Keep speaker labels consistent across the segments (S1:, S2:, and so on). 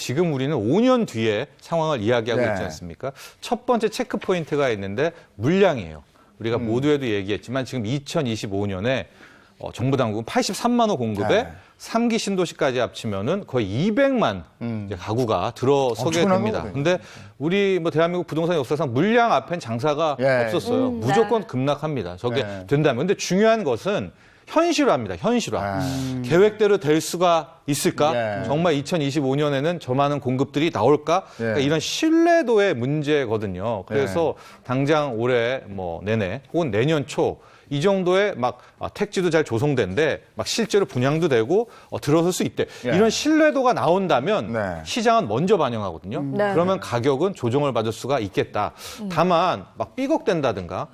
S1: 지금 우리는 5년 뒤에 상황을 이야기하고
S2: 네.
S1: 있지 않습니까? 첫 번째 체크 포인트가 있는데 물량이에요. 우리가 모두에도 얘기했지만 지금 2025년에 정부 당국은 83만 호 공급에
S2: 네.
S1: 3기 신도시까지 합치면은 거의 200만 이제 가구가 들어서게
S2: 엄청난
S1: 됩니다.
S2: 거거든요.
S1: 근데 우리 뭐 대한민국 부동산 역사상 물량 앞엔 장사가
S2: 예.
S1: 없었어요. 무조건 급락합니다. 저게
S2: 네.
S1: 된다면. 근데 중요한 것은 현실화입니다. 현실화. 계획대로 될 수가 있을까?
S2: 네.
S1: 정말 2025년에는 저 많은 공급들이 나올까? 그러니까 이런 신뢰도의 문제거든요. 그래서 당장 올해 뭐 내내 혹은 내년 초 이 정도의 막 택지도 잘 조성된데 막 실제로 분양도 되고 들어설 수 있대. 이런 신뢰도가 나온다면
S2: 네.
S1: 시장은 먼저 반영하거든요.
S3: 네.
S1: 그러면 가격은 조정을 받을 수가 있겠다. 다만 막 삐걱댄다든가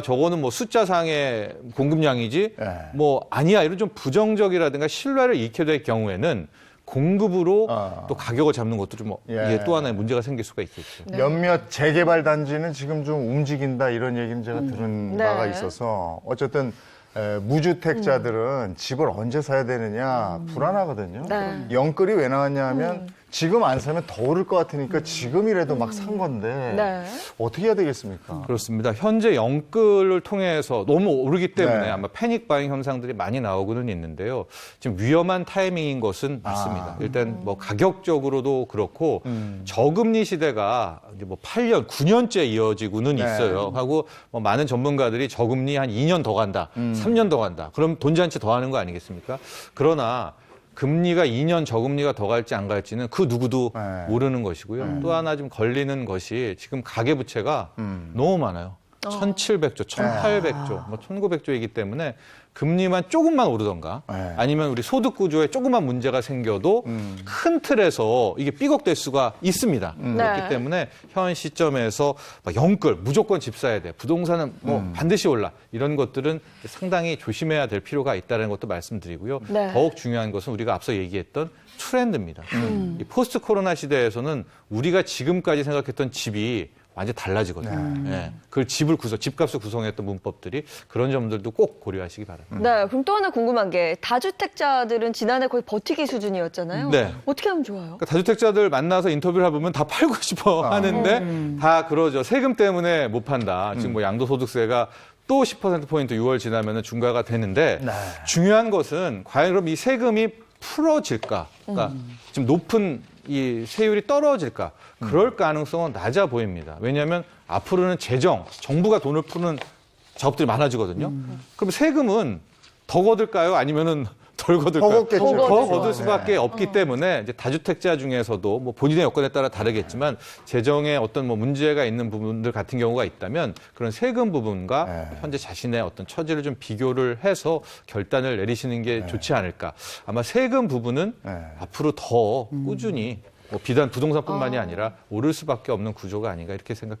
S1: 저거는 뭐 숫자상의 공급량이지
S2: 네.
S1: 뭐 아니야 이런 좀 부정적이라든가 신뢰를 잃게 될 경우에는 공급으로 또 가격을 잡는 것도 좀 이게 또 하나의 문제가 생길 수가 있겠죠.
S2: 몇몇 재개발 단지는 지금 좀 움직인다 이런 얘기는 제가 들은
S3: 네.
S2: 바가 있어서 어쨌든 무주택자들은 집을 언제 사야 되느냐 불안하거든요.
S3: 네.
S2: 영끌이 왜 나왔냐 하면 지금 안 사면 더 오를 것 같으니까 지금이라도 막 산 건데
S3: 네.
S2: 어떻게 해야 되겠습니까?
S1: 그렇습니다. 현재 영끌을 통해서 너무 오르기 때문에
S2: 네.
S1: 아마 패닉 바잉 현상들이 많이 나오고는 있는데요. 지금 위험한 타이밍인 것은 맞습니다. 일단 뭐 가격적으로도 그렇고 저금리 시대가 이제 뭐 8년, 9년째 이어지고는
S2: 네.
S1: 있어요. 하고 뭐 많은 전문가들이 저금리 한 2년 더 간다, 3년 더 간다. 그럼 돈잔치 더 하는 거 아니겠습니까? 그러나 금리가 2년 저금리가 더 갈지 안 갈지는 그 누구도
S2: 네.
S1: 모르는 것이고요. 또 하나 좀 걸리는 것이 지금 가계부채가 너무 많아요. 1,700조, 1,800조, 뭐 1,900조이기 때문에 금리만 조금만 오르던가
S2: 네.
S1: 아니면 우리 소득 구조에 조금만 문제가 생겨도 큰 틀에서 이게 삐걱될 수가 있습니다. 그렇기
S3: 네.
S1: 때문에 현 시점에서 막 영끌, 무조건 집 사야 돼. 부동산은 뭐 반드시 올라. 이런 것들은 상당히 조심해야 될 필요가 있다는 것도 말씀드리고요.
S3: 네.
S1: 더욱 중요한 것은 우리가 앞서 얘기했던 트렌드입니다. 이 포스트 코로나 시대에서는 우리가 지금까지 생각했던 집이 완전히 달라지거든요. 예. 그 집을 집값을 구성했던 문법들이 그런 점들도 꼭 고려하시기 바랍니다.
S3: 네, 그럼 또 하나 궁금한 게 다주택자들은 지난해 거의 버티기 수준이었잖아요.
S1: 네.
S3: 어떻게 하면 좋아요?
S1: 그러니까 다주택자들 만나서 인터뷰를 해보면 다 팔고 싶어 하는데 다 그러죠. 세금 때문에 못 판다. 지금 뭐 양도소득세가 또 10%포인트 6월 지나면 중과가 되는데
S2: 네.
S1: 중요한 것은 과연 그럼 이 세금이 풀어질까? 그러니까 지금 높은 이 세율이 떨어질까? 그럴 가능성은 낮아 보입니다. 왜냐하면 앞으로는 정부가 돈을 푸는 작업들이 많아지거든요. 그럼 세금은 더 거둘까요? 아니면은 덜 거둘까요?
S2: 더 걷겠죠.
S1: 더
S3: 더
S1: 거둘 수밖에 없기 때문에 이제 다주택자 중에서도 뭐 본인의 여건에 따라 다르겠지만 재정에 어떤 뭐 문제가 있는 부분들 같은 경우가 있다면 그런 세금 부분과 현재 자신의 어떤 처지를 좀 비교를 해서 결단을 내리시는 게 좋지 않을까. 아마 세금 부분은 앞으로 더 꾸준히 뭐 비단 부동산뿐만이 아니라 오를 수밖에 없는 구조가 아닌가 이렇게 생각해 봅니다.